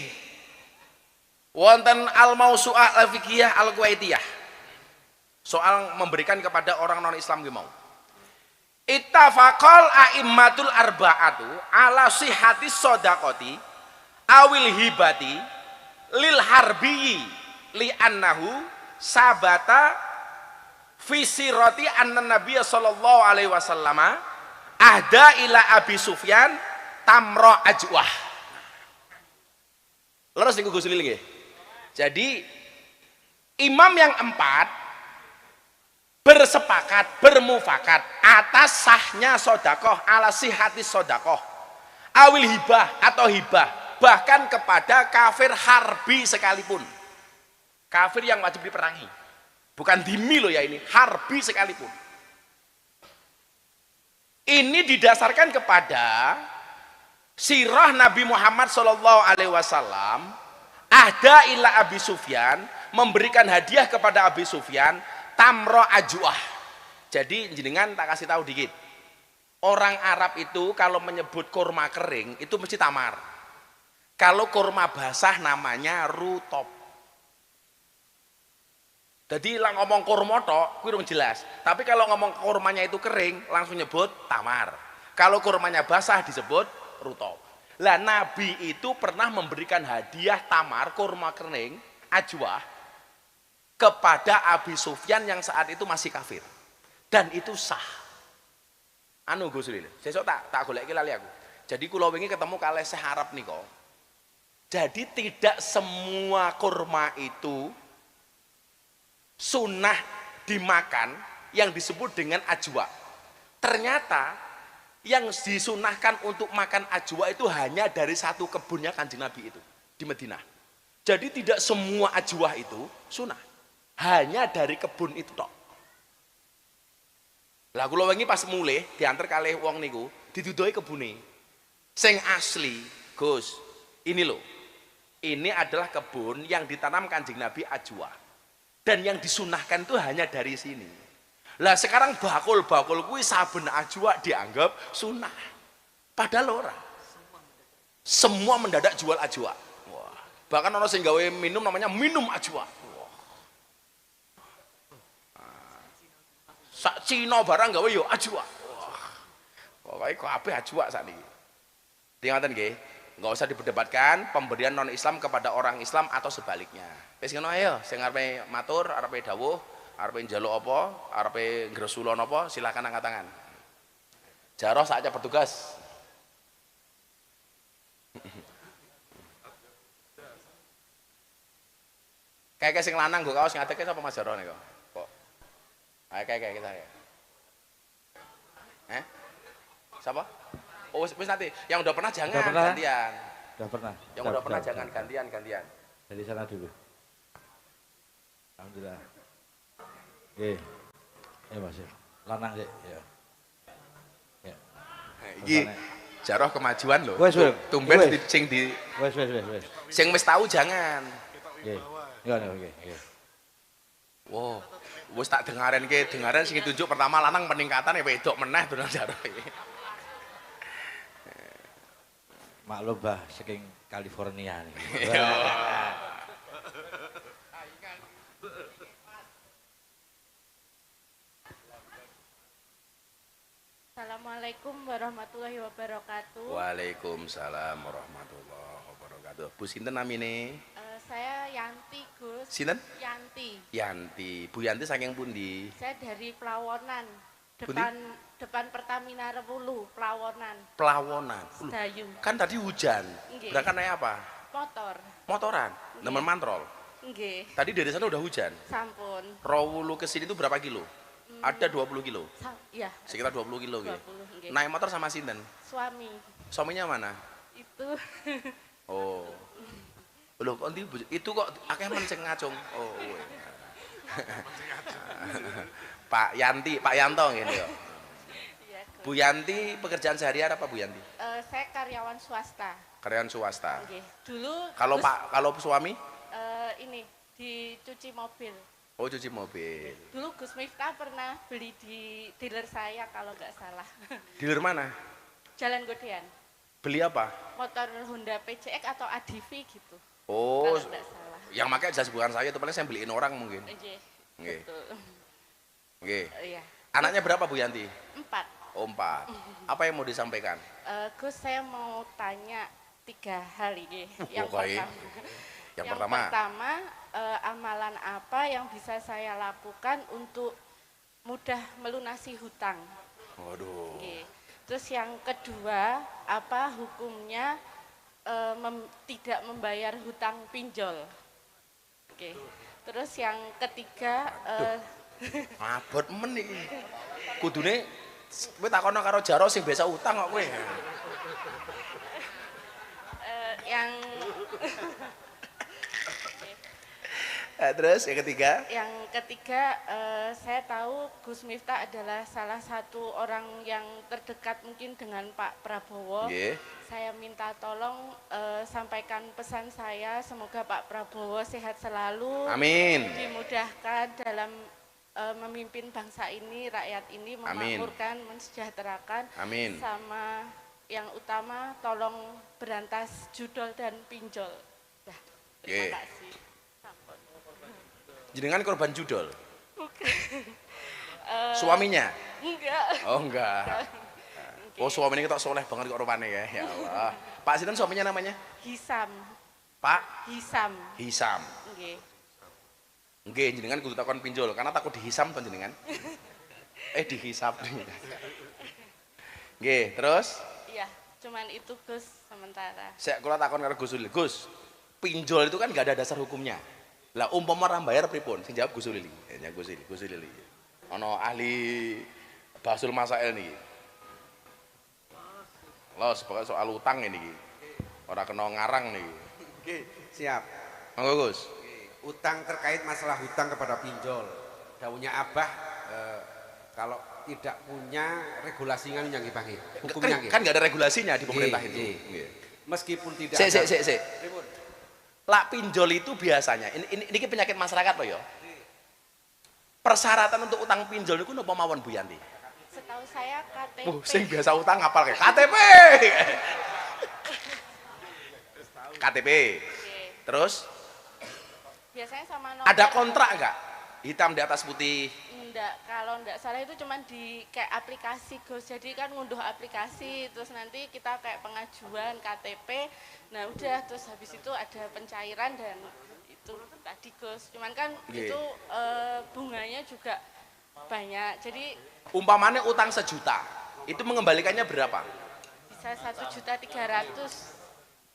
wonten al-mausu'ah al-fiqhiyah al-kuwaitiyah. Soal memberikan kepada orang non-Islam nggih mau. Ittafaqal a'immatul arba'atu ala sihhati shadaqati awil hibati lil harbiyi li annahu sabata fi sirati anna nabiyya sallallahu alaihi wasallam ahda ila Abi Sufyan tamra ajwah. Leres niku Gus Lil nggih. Jadi imam yang empat bersepakat, bermufakat atas sahnya sodakoh ala sihati sodakoh awil hibah atau hibah bahkan kepada kafir harbi sekalipun, kafir yang wajib diperangi, bukan dhimmi loh ya, ini harbi sekalipun. Ini didasarkan kepada sirah Nabi Muhammad SAW ahda ila Abi Sufyan, memberikan hadiah kepada Abi Sufyan tamro ajwah. Jadi jenengan tak kasih tahu dikit, orang Arab itu kalau menyebut kurma kering itu mesti tamar, kalau kurma basah namanya rutop. Jadi lah ngomong kurma tok kuwi jelas, tapi kalau ngomong kurmanya itu kering langsung nyebut tamar, kalau kurmanya basah disebut rutop. Lah Nabi itu pernah memberikan hadiah tamar, kurma kering ajwah kepada Abi Sufyan yang saat itu masih kafir, dan itu sah. Anu Gus Lil, sesuk tak golek iki lali aku. Jadi kula wingi ketemu kalih Syekh Arab nika. Jadi tidak semua kurma itu sunnah dimakan yang disebut dengan ajwa. Ternyata yang disunahkan untuk makan ajwa itu hanya dari satu kebunnya Kanjeng Nabi itu di Madinah. Jadi tidak semua ajwa itu sunnah, hanya dari kebun itu tok. Lah kula wingi pas mulih diantar kalih wong niku didudoi kebune sing asli. Gus, ini loh, ini adalah kebun yang ditanam Kanjeng Nabi ajwa, dan yang disunahkan itu hanya dari sini. Lah sekarang bakul-bakul kuwi saben ajwa dianggap sunnah, padahal ora. Semua mendadak jual ajwa. Wah, bahkan ono sing gawe minum namanya minum ajwa. Sak Cina barang gawe yo ajwa. Wah. Pokoke kabeh ajwa sakniki. Tingatan nggih, enggak usah diperdebatkan pemberian non Islam kepada orang Islam atau sebaliknya. Wis ngono ayo, sing arepe matur, arepe dawuh, arepe njaluk apa, arepe ngresulon apa, silakan angkat tangan. Jaroh saatnya bertugas. Kayak sing lanang nggo kaos ngadeke sapa Mas Jaroh niku? Kayak kita ya. Siapa? Oh, wis nanti. Yang udah pernah jangan gantian. Udah pernah. Yang udah pernah jangan gantian. Dari sana dulu. Alhamdulillah. Oke. Mas. Lanang sih, ya. Ya. Iki Jaroh kemajuan loh. Wes. Tumben sing di Wes. Sing wis tahu jangan. Nggih. Ya, oke. Wow. Wis tak dengaren sing ditunjuk pertama lanang peningkatan ya wedok meneh donan Jaroh iki. Maklum bah saking California nih. Assalamualaikum warahmatullahi wabarakatuh. Waalaikumsalam warahmatullahi wabarakatuh. Bu sinten namine? Saya Yanti, Gus. Sinten? Yanti. Bu Yanti saking pundi? Saya dari Pelawonan. Pundi? Depan Pertamina Rewulu, Pelawonan. Pelawonan. Sedayu. Kan tadi hujan. Nggih. Berangkat naik apa? Motor. Motoran. Nggih. Nemen mantrol. Nggih. Tadi dari sana udah hujan. Sampun. Rowulu ke sini itu berapa kilo? Ada 20 kilo. Iya. Sekitar 20 kilo gitu. 20, nggih. Naik motor sama sinten? Suami. Suaminya mana? Itu. Oh. Loh, kok itu kok akeh men sing ngacung. Oh. Pak Yanto ngene kok. Iya, Gus. Bu Yanti pekerjaan sehari-hari apa Bu Yanti? Saya karyawan swasta. Karyawan swasta. Nggih. Dulu Kalau Gus, kalau suami? ini dicuci mobil. Oh, cuci mobil. Dulu Gus Miftah pernah beli di dealer saya kalau nggak salah. Dealer mana? Jalan Godean. Beli apa? Motor Honda PCX atau ADV gitu. Oh, Kalau nggak salah. yang pakai jelas bukan saya, itu paling saya beliin orang mungkin. Iya. Nggih. Betul. Nggih. Iya. Anaknya berapa Bu Yanti? 4. Oh, 4. Apa yang mau disampaikan? Gus, saya mau tanya 3 hal ini. Yang Oke. pertama. Yang pertama, amalan apa yang bisa saya lakukan untuk mudah melunasi hutang? Waduh. Oke. Terus yang kedua, apa hukumnya tidak membayar hutang pinjol? Oke. Terus yang ketiga, Mabot men iki. Kudune kowe takono karo Jaro sing biasa utang kok kowe. yang Terus yang ketiga? Yang ketiga, saya tahu Gus Miftah adalah salah satu orang yang terdekat mungkin dengan Pak Prabowo. Nggih. Saya minta tolong sampaikan pesan saya, semoga Pak Prabowo sehat selalu. Amin. Dimudahkan dalam memimpin bangsa ini, rakyat ini, memakmurkan, mensejahterakan. Amin. Sama yang utama, tolong berantas judol dan pinjol. Dah, terima kasih. Jenengan korban judol? Bukan. Suaminya? Enggak. Oh enggak. Oh suaminya kita soleh banget kok rupanya ya. Ya Allah. Pak Sinten suaminya namanya? Hisam. Pak? Hisam. Hisam. Nggih. Nggih, jenengan kudu takon pinjol karena takut dihisam to jenengan. Dihisap. Nggih, terus? Iya, cuman itu Gus sementara. Saya kula takon karo Gus Ulil. Gus, pinjol itu kan enggak ada dasar hukumnya. Lah umpama ora bayar pripun? Sing jawab Gus Ulil. Ya Gus Ulil. Ana ahli Basul Masail niki. Los pokoknya soal utang ini iki. Ora kena ngarang niki. Oke, siap. Monggo Gus. Utang terkait masalah hutang kepada pinjol. Dawuhnya Abah kalau tidak punya regulasinya yang nggih. Hukumnya nggih. Kan enggak ada regulasinya di pemerintah Nggih, itu. nggih. Meskipun tidak Sik. Lak pinjol itu biasanya ini penyakit masyarakat loh ya. Persyaratan untuk utang pinjol itu napa mawon Bu Yanti? Setahu saya KTP. Sing biasa utang ngapal kayak KTP. KTP. Oke. Terus Biasanya sama nomor. ada kontrak enggak? Hitam di atas putih. Enggak, kalau enggak salah itu cuman di kayak aplikasi Gus. Jadi kan ngunduh aplikasi, terus nanti kita kayak pengajuan KTP. Nah udah, terus habis itu ada pencairan dan itu tadi Gus. Cuman kan itu bunganya juga banyak. Jadi Umpamanya utang 1 juta, itu mengembalikannya berapa? bisa 1.300.000.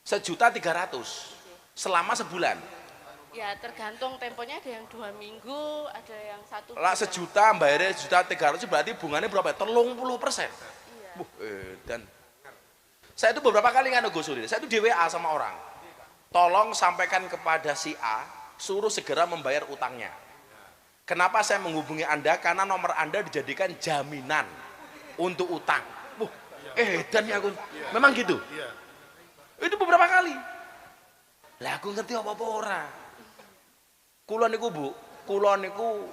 1.300.000 selama sebulan. Ya tergantung temponya, ada yang 2 minggu, ada yang 1 Lah bulan. 1 juta bayarnya 1.300.000 berarti bunganya berapa? 30%. Iya. Dan saya itu beberapa kali nganu Gus Ulil, saya itu di WA sama orang. Tolong sampaikan kepada si A, suruh segera membayar utangnya. Kenapa saya menghubungi Anda? Karena nomor Anda dijadikan jaminan untuk utang. Dan ya aku, memang gitu. Itu beberapa kali. Lah aku ngerti apa-apa ora. Kula niku Bu, kula niku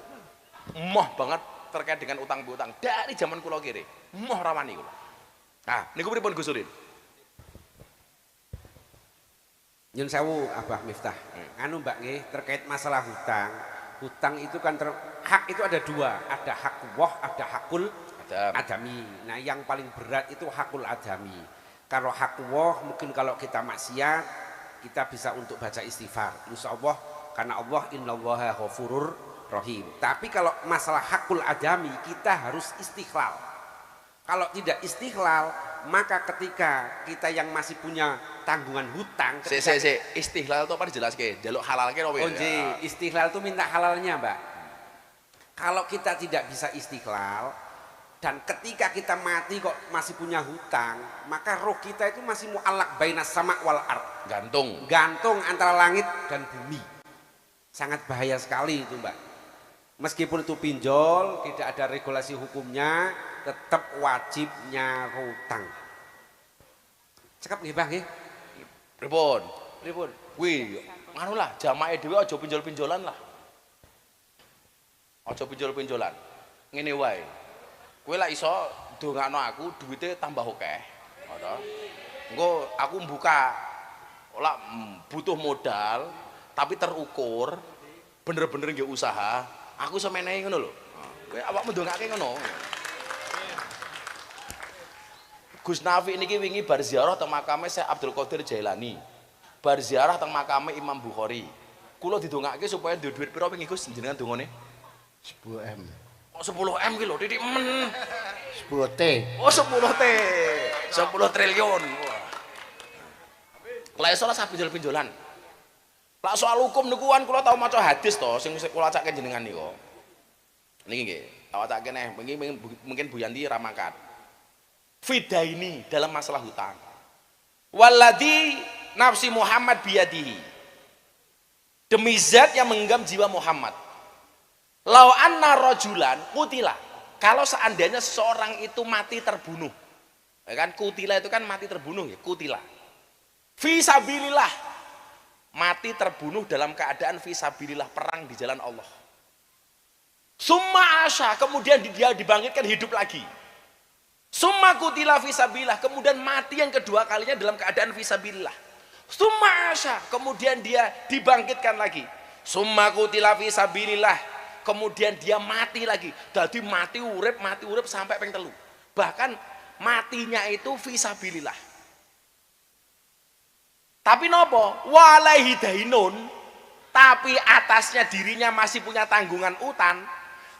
moh banget terkait dengan utang piutang dari zaman kula kiri. Moh rawani kula. Nah, niku pripun Gus Ulil? Nyun sewu Abah Miftah. Anu Mbak nggih terkait masalah hutang. Hutang itu kan hak itu ada 2, ada hak wah, ada hakul adami. Nah, yang paling berat itu hakul adami. Kalau hak wah mungkin kalau kita maksiat kita bisa untuk baca istighfar. Insyaallah karena Allah innallaha ghafurur rahim. Tapi kalau masalah hakul adami kita harus istiqlal. Kalau tidak istiqlal, maka ketika kita yang masih punya tanggungan hutang, Istihlal itu apa dijelaske? Jaluk halal ke apa? Oh nggih, istiqlal itu minta halalnya, Mbak. Kalau kita tidak bisa istiqlal dan ketika kita mati kok masih punya hutang, maka roh kita itu masih mu'allaq bainas sama wal ard. Gantung antara langit dan bumi. Sangat bahaya sekali itu, Mbak. Meskipun itu pinjol, tidak ada regulasi hukumnya, tetap wajibnya hutang. Cekap nggih, Bang nggih. Pripun? Pripun? Wih, Anu lah, jamaah dhewe aja pinjol-pinjolan lah. Aja pinjol-pinjolan. Ngene wae. Kowe lak iso ndongakno aku duwite tambah akeh. Ngono. Engko aku buka lak butuh modal tapi terukur, bener-bener nggih usaha, aku iso menehi ngono lho. Kowe awakmu ndongake ngono. Gus Nafi niki wingi bar ziarah teng makame Syekh Abdul Qadir Jailani. Bar ziarah teng makame Imam Bukhari. Kula didongake supaya duwe duit pira wingi Gus jenengan dongane? 10M. Oh 10M ki lho, titik men. 10T. Oh 10T. 10 triliun. Wah. Lah iso lah pinjol-pinjolan. Lah soal hukum niku kan kula tau maca hadis to sing kula acake jenengan niku. Niki nggih, tak acake neh, mungkin Bu Yanti ra mangkat. Fidaini dalam masalah hutang. Walladzi nafsi Muhammad biyadihi. Demi zat yang menggenggam jiwa Muhammad. Lau anna rajulan kutila. Kalau seandainya seseorang itu mati terbunuh. Ya kan kutila itu kan mati terbunuh ya, kutila. Fi sabilillah. Mati terbunuh dalam keadaan fi sabilillah, perang di jalan Allah. Summa asya, kemudian dia dibangkitkan hidup lagi. Summa kutila fisabilillah, kemudian mati yang kedua kalinya dalam keadaan fisabilillah. Summa asya, kemudian dia dibangkitkan lagi. Summa kutila fisabilillah, kemudian dia mati lagi. Jadi mati urip sampai ping 3. Bahkan matinya itu fisabilillah. Tapi nopo? Walaihi dainun, tapi atasnya dirinya masih punya tanggungan utang.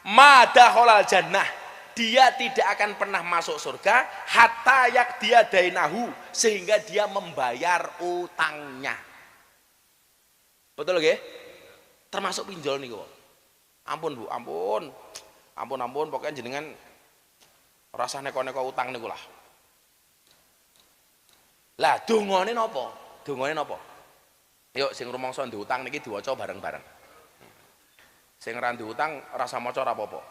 Madakhalal jannah, dia tidak akan pernah masuk surga hatta yak dia dainahu, sehingga dia membayar utangnya. Betul nggih? Termasuk pinjol niku. Ampun Bu, ampun. Ampun pokoknya jenengan rasa neko-neko utang niku lah. Lah dongane napa? Dongane napa? Yuk sing rumangsa ndek utang niki diwaca bareng-bareng. Sing ra ndek utang rasa maca ora apa-apa.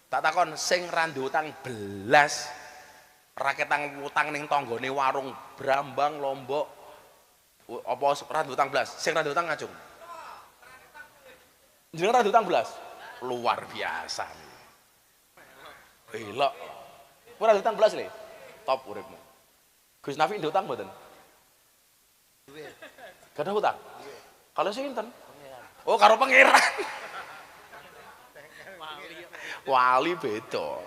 Tak takon sing ra ndek utang belas raketang utang ning tanggane warung Brambang Lombok apa ra ndek utang belas, sing ra ndek utang ngacung. Jeneng ra ndek utang belas. Luar biasa. Elok. Ora ndek utang belas le. Top uripmu. Gus Nafi ndek utang mboten? Gak ada hutang? Kalau sinten? Oh karo pangeran. Wali beda.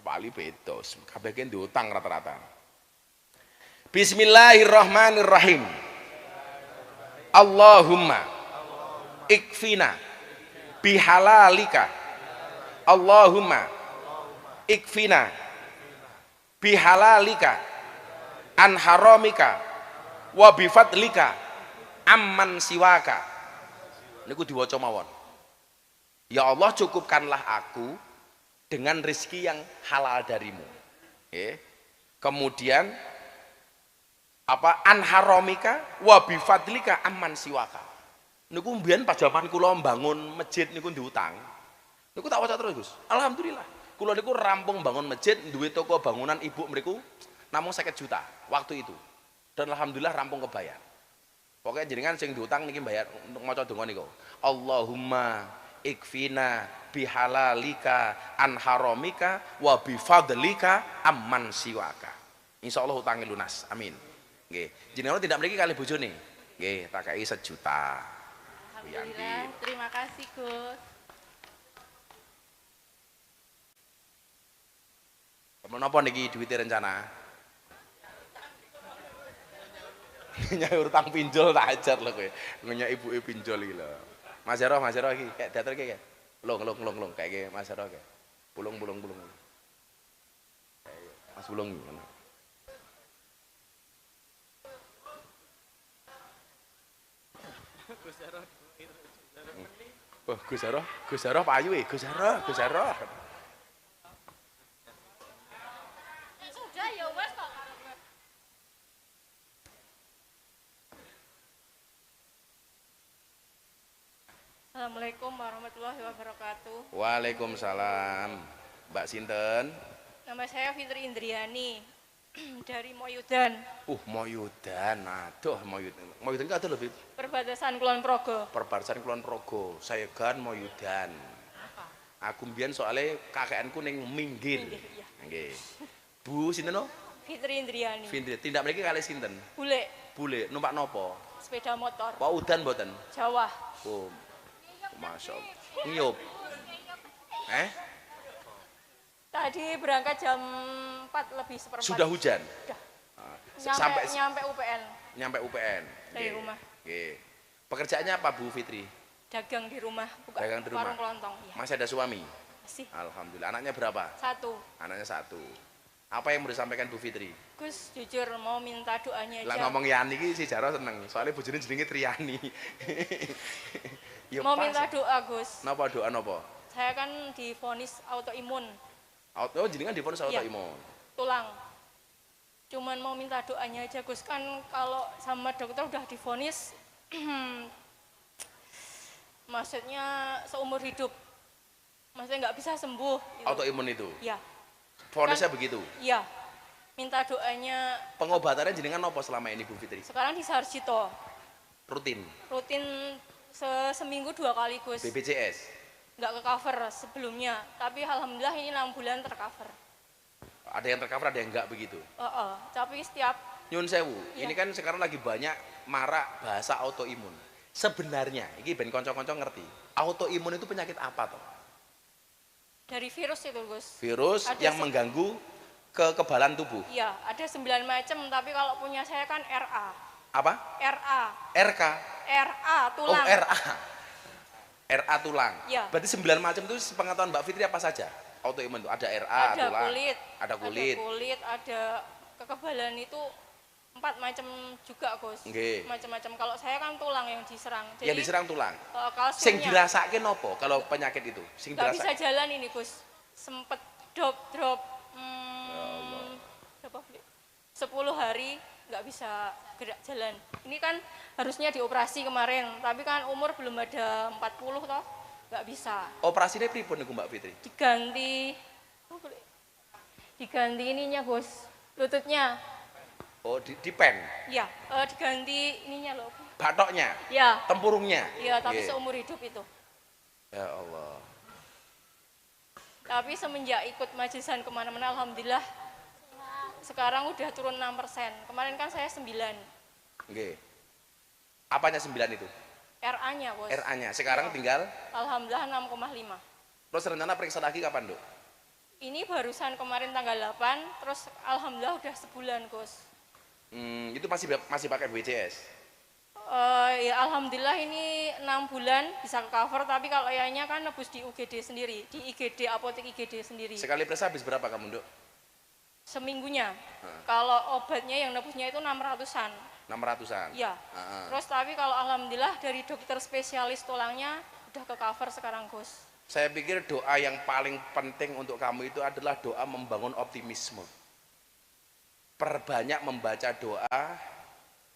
Wali beda. Kabeh ki diutang rata-rata. Bismillahirrahmanirrahim. Allahumma ikfina bihalalika. Allahumma ikfina bihalalika an haramika wa bifadlika amman siwaka. Niku diwaca mawon. Ya Allah, cukupkanlah aku dengan rezeki yang halal darimu. Kemudian apa an haramika wa bifadlika amman siwaka. Niku mbiyen pas jaman kula mbangun masjid niku diutang. Niku tak waca terus, Gus. Alhamdulillah. Kula niku rampung bangun masjid, duwe toko bangunan ibu mriku namung 50 juta waktu itu. Dan alhamdulillah rampung kebayar. Pokoknya jenengan sing diutang niki bayar untuk maca donga niku. Allahumma ikfina bihalalika an haramika wa bifadlika amman siwaka. Insyaallah utange lunas. Amin. Nggih. Jenengan tidak mriki kali bojone. Nggih, tak kei 1 juta. Alhamdulillah, terima kasih Gus. Menapa niki duwite rencana? Nyai utang pinjol tak ajar lho kowe. Ngenyek ibuke pinjol iki lho. Mas Jaro iki kayak dater iki kayak. Lung kayak Mas Jaro kayak. Bulung. Mas Bulung ngono. Oh, Gus Jaro payu Gus Jaro. Sudah ya wes kok. Assalamualaikum warahmatullahi wabarakatuh. Waalaikumsalam. Mbak sinten? Nama saya Fitri Indriani. Dari Moyudan. Moyudan. Aduh, Moyudan. Moyudan itu ada lebih Perbatasan Kulon Progo. perbatasan Kulon Progo. Sayegan Moyudan. Aku mbiyen soalnya kakekku ning Minggir. Minggir, iya. Nggih. Bu sinten no? Fitri Indriani. Fitri. Tindak mriki kalih sinten? Bule, Numpak nopo? sepeda motor. Pak udan mboten? Jawa. Oh. Masya Allah. Ngiyup. Tadi berangkat jam 4 lebih seperempat. Sudah hujan? Sudah. Sampai Nyampe UPN. nyampe UPN. Dari Nggih. rumah. Nggih. Pekerjaannya apa Bu Fitri? Dagang di rumah, buka Dagang di rumah. warung kelontong. Ya. Masih ada suami? Masih. Alhamdulillah. Anaknya berapa? 1. Anaknya 1. Apa yang mau disampaikan Bu Fitri? Gus jujur mau minta doanya Lah aja. ngomong Yani ki si Jaro seneng. Soalnya bojone jenenge Triani. Ya Mau pas. minta doa Gus. Napa doa napa? Saya kan divonis autoimun Oh, jenengan divonis Iya. autoimun. tulang. Cuman mau minta doanya aja Gus, kan kalau sama dokter udah divonis maksudnya seumur hidup. Maksudnya nggak bisa sembuh gitu. Autoimun itu. Ya, Vonisnya begitu. iya. Minta doanya. Pengobatannya jenengan napa selama ini Bu Fitri? Sekarang di Sarjito. Rutin. Rutin seminggu 2 kali Gus. BPJS. Nggak ke cover sebelumnya, tapi alhamdulillah ini 6 bulan tercover. Ada yang tercover, ada yang enggak begitu. Tapi setiap Nyun sewu, Iya. ini kan sekarang lagi banyak marak bahasa autoimun. Sebenarnya, ini ben konco-konco ngerti, autoimun itu penyakit apa toh? dari virus itu Gus. Virus Ada yang mengganggu kekebalan tubuh. Iya, ada 9 macam, tapi kalau punya saya kan RA. Apa? RA. RK. RA Oh, tulang. RA. RA tulang. Iya. Berarti 9 macam itu sepengetahuan Mbak Fitri apa saja? Autoimun itu ada RA Ada tulang. kulit. Ada kulit. Ada kulit, ada kekebalan itu 4 macam juga Gus. Nggih. Macam-macam. Kalau saya kan tulang yang diserang. Jadi Yang diserang tulang. kalsiumnya Sing dirasake nopo kalau penyakit itu? Sing nggak bisa dirasake. jalan ini Gus. Sempet drop berapa 10 hari nggak bisa gerak jalan. Ini kan harusnya dioperasi kemarin, tapi kan umur belum ada 40 toh, nggak bisa. Operasinya pripun niku Mbak Fitri? Diganti ininya Gus, lututnya. Oh, di pen. Ya, diganti ininya loh. Batoknya, Ya, tempurungnya. ya tapi Nggih. seumur hidup itu. Ya Allah. Tapi semenjak ikut majelisan kemana-mana, alhamdulillah sekarang udah turun 6%. Kemarin kan saya 9. Nggih. Apanya 9 itu? RA-nya Bos. RA-nya. Sekarang tinggal Alhamdulillah 6,5. terus rencana periksa lagi kapan, Dok? Ini barusan kemarin tanggal 8, terus alhamdulillah udah sebulan Gus. Itu masih pakai BPJS. Ya alhamdulillah ini 6 bulan bisa ke cover, tapi kalau ayahnya kan nebus di UGD sendiri, di IGD, apotek IGD sendiri. Sekali periksa habis berapa kamu, Dok? Seminggunya. Kalau obatnya yang nebusnya itu 600-an. 600-an. Iya. Terus tapi kalau alhamdulillah dari dokter spesialis tulangnya udah ke cover sekarang Gus. Saya pikir doa yang paling penting untuk kamu itu adalah doa membangun optimisme. Perbanyak membaca doa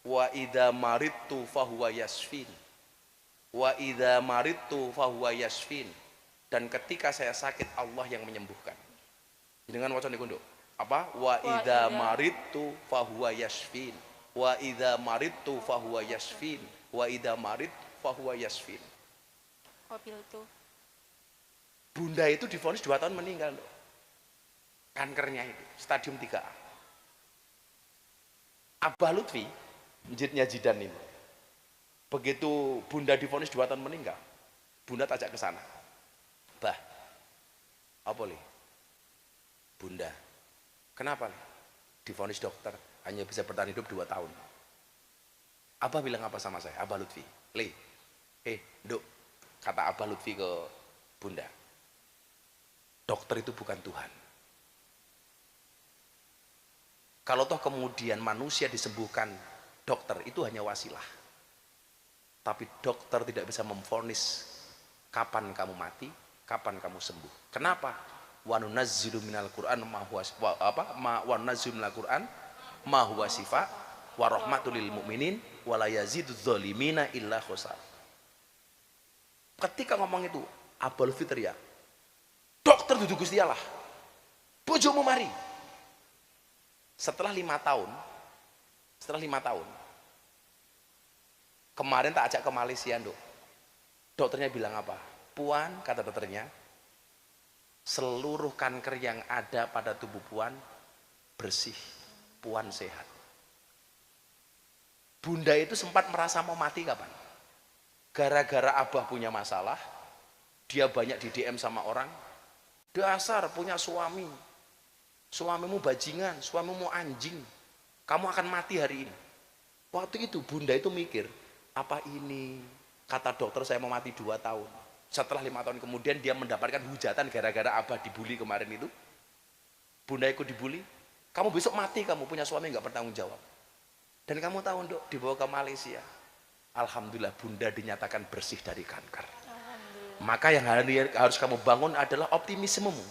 wa idza maridtu fahuwa yasfin. Wa idza maridtu fahuwa yasfin. Dan ketika saya sakit Allah yang menyembuhkan. Dengan wacan niku, Nduk. Apa? Wa idza maridtu fahuwa yasfin. Wa idza maridtu fahuwa yasfin. Wa idza marid fahuwa yasfin. Mobil tuh. Bunda itu divonis 2 tahun meninggal, Nduk. Kankernya itu stadium 3A. Abah Lutfi, njitnya Jidan ini. Begitu Bunda divonis 2 tahun meninggal, Bunda tajak ke sana. Bah, apa li? Bunda, kenapa li? Divonis dokter hanya bisa bertahan hidup 2 tahun. Abah bilang apa sama saya? Abah Lutfi, li, Nduk, kata Abah Lutfi ke Bunda, dokter itu bukan Tuhan. Kalau toh kemudian manusia disembuhkan dokter, itu hanya wasilah. Tapi dokter tidak bisa memvonis kapan kamu mati, kapan kamu sembuh. Kenapa? Wa nunazzilu minal Qur'an ma huwa wa nunazzilu minal Qur'an ma huwa syifa wa rahmatul lil mu'minin wa la yazidudz zalimina illa khusar. Ketika ngomong itu, Abul Fitri ya, dokter duduk Gusti Allah. Bojomu mari. Setelah 5 tahun, kemarin tak ajak ke Malaysia, Dok. Dokternya bilang apa? Puan, kata dokternya, seluruh kanker yang ada pada tubuh Puan bersih, Puan sehat. Bunda itu sempat merasa mau mati kapan? Gara-gara Abah punya masalah, dia banyak di DM sama orang, dasar punya suami, suamimu bajingan, suamimu anjing, kamu akan mati hari ini. Waktu itu Bunda itu mikir, apa ini? Kata dokter saya mau mati 2 tahun. Setelah 5 tahun kemudian dia mendapatkan hujatan gara-gara Abah dibully kemarin itu. Bunda ikut dibully, kamu besok mati, kamu punya suami nggak bertanggung jawab. Dan kamu tahu, Dok, dibawa ke Malaysia. Alhamdulillah Bunda dinyatakan bersih dari kanker. Maka yang harus kamu bangun adalah optimismemu.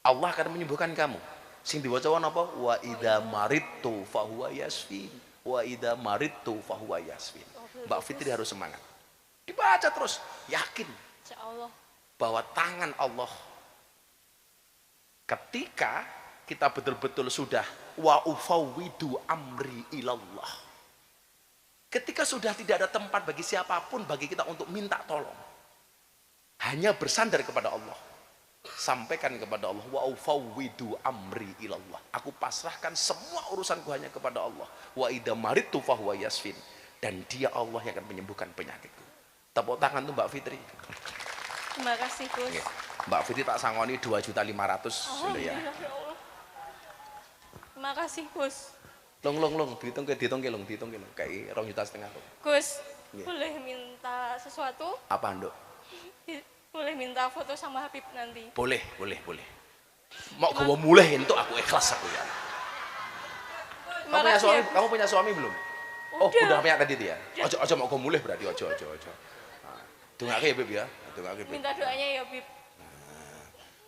Allah akan menyembuhkan kamu. Sing diwaca apa? Wa idza maridtu fahuwa yasfin. Wa idza maridtu fahuwa yasfin. Mbak Fitri harus semangat. Dibaca terus, yakin Insyaallah. bahwa tangan Allah ketika kita betul-betul sudah wa ufawwidu amri ilallah. Ketika sudah tidak ada tempat bagi siapapun bagi kita untuk minta tolong. Hanya bersandar kepada Allah. Sampaikan kepada Allah wa ufawwidu amri ilallah. Aku pasrahkan semua urusanku hanya kepada Allah. Wa idza maridtu fahuwa yasfin. Dan dia Allah yang akan menyembuhkan penyakitku. Tepuk tangan tuh Mbak Fitri. Terima kasih, Gus. Oke. Mbak Fitri tak sangoni 2.500.000 gitu ya. Terima kasih, Gus. Long, dihitung ke long. Kayak 2,5 juta. Gus, Iya. boleh minta sesuatu? Apa, Nduk? Boleh minta foto sama Habib nanti. Boleh. Mau gue mulai untuk aku ikhlas aku ya. Terima kasih ya, Gus. Kamu punya suami belum? Oh, Udah. udah punya tadi dia. Ojo mau gue mulai berarti ojo. Dongake ya, Beb ya. Dongake, Beb. Minta doanya ya, Habib.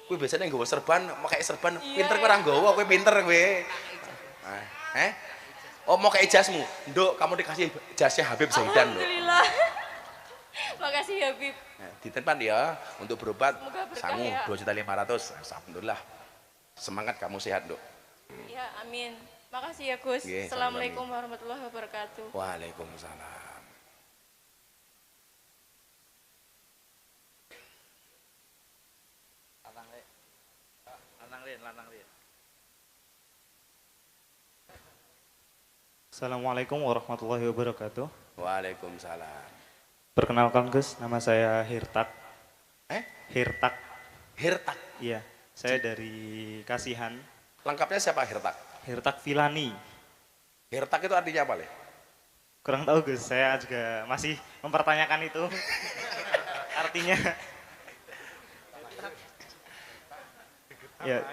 Kowe biasanya nggawa serban, pakai serban, Iya, pinter kowe ora nggawa, kowe pinter kowe. Oh, mau kayak jasmu. Nduk, kamu dikasih jasnya Habib Zaidan, Nduk. Alhamdulillah. Makasih ya, Habib. Ditempan ya untuk berobat. Semoga berkah Sangu ya. 2.500.000. Alhamdulillah. Semangat kamu sehat, Nduk. Ya, amin. Makasih ya, Gus. Nggih, Assalamualaikum warahmatullahi wabarakatuh. Waalaikumsalam. Lanang Rin. Assalamualaikum warahmatullahi wabarakatuh. Waalaikumsalam. Perkenalkan Gus, nama saya Hirtak. Hirtak, Hirtak. iya. Saya dari Kasihan. Lengkapnya siapa Hirtak? Hirtak Filani. Hirtak itu artinya apa, Le? Kurang tahu Gus, saya juga masih mempertanyakan itu. Artinya. Ya,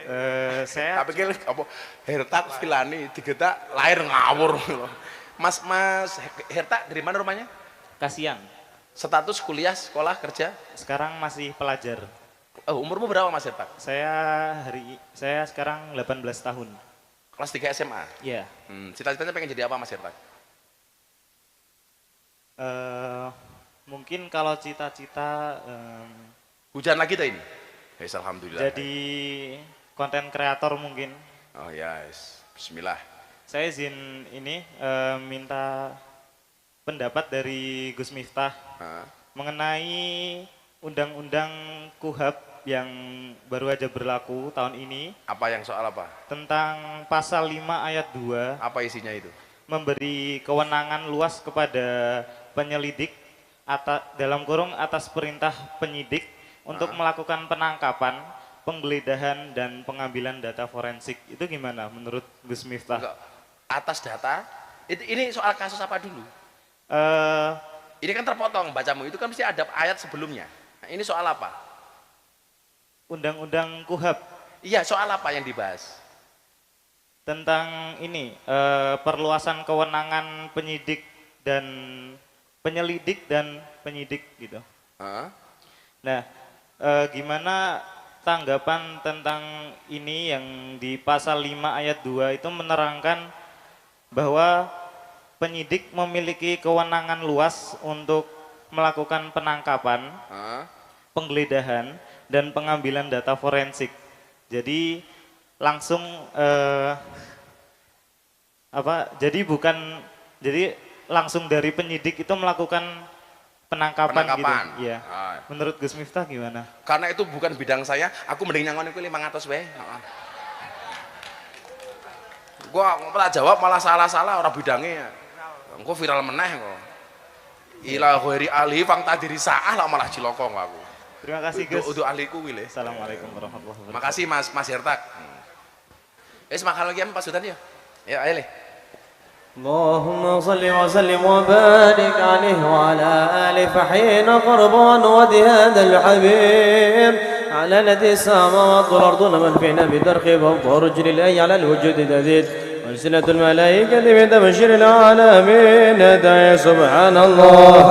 saya Tapi kira apa Hirtak Filani digetak lahir ngawur. Mas Hirtak dari mana rumahnya? Kasihan. Status kuliah, sekolah, kerja? Sekarang masih pelajar. Oh, umurmu berapa Mas Hirtak? Saya sekarang 18 tahun. Kelas 3 SMA. Iya. Cita-citanya pengen jadi apa Mas Hirtak? Mungkin kalau cita-cita Hujan lagi tuh ini? Yes, alhamdulillah. jadi konten kreator mungkin. Oh ya, yes. Bismillah. Saya izin ini minta pendapat dari Gus Miftah mengenai undang-undang KUHP yang baru aja berlaku tahun ini Apa yang soal apa? tentang pasal 5 ayat 2 Apa isinya itu? memberi kewenangan luas kepada penyelidik dalam kurung atas perintah penyidik untuk melakukan penangkapan, penggeledahan dan pengambilan data forensik. Itu gimana menurut Gus Miftah? Enggak. Atas data, ini soal kasus apa dulu? Ini kan terpotong bacamu, itu kan mesti ada ayat sebelumnya. Nah, ini soal apa? Undang-undang KUHP Iya, soal apa yang dibahas? tentang ini perluasan kewenangan penyelidik dan penyidik gitu. Nah, gimana tanggapan tentang ini yang di pasal 5 ayat 2 itu menerangkan bahwa penyidik memiliki kewenangan luas untuk melakukan penangkapan, penggeledahan, dan pengambilan data forensik. Jadi langsung Jadi langsung dari penyidik itu melakukan penangkapan. Gitu. Iya. Ah. Menurut Gus Miftah gimana? Karena itu bukan bidang saya, aku mending nyangon iku 500 wae. Gua tak jawab malah salah-salah orang bidangnya. Engko viral meneh kok. Ila ghairi ahli fang tadiri saah lah malah ciloko aku. Terima kasih Gus. Untuk ahliku wile. Assalamualaikum warahmatullahi wabarakatuh. Makasih Mas Hertak. Makal lagi Pak Sultan ya. Ya, ayo le. اللهم صل وسلم وبارك عليه وعلى آله فحين قربان ودي هذا الحبيب على الذي السماوات والأرض ومن فينا بدرخ وبرج لله على الوجود تزيد وسنة الملائكة بتبشير العالمين سبحان الله.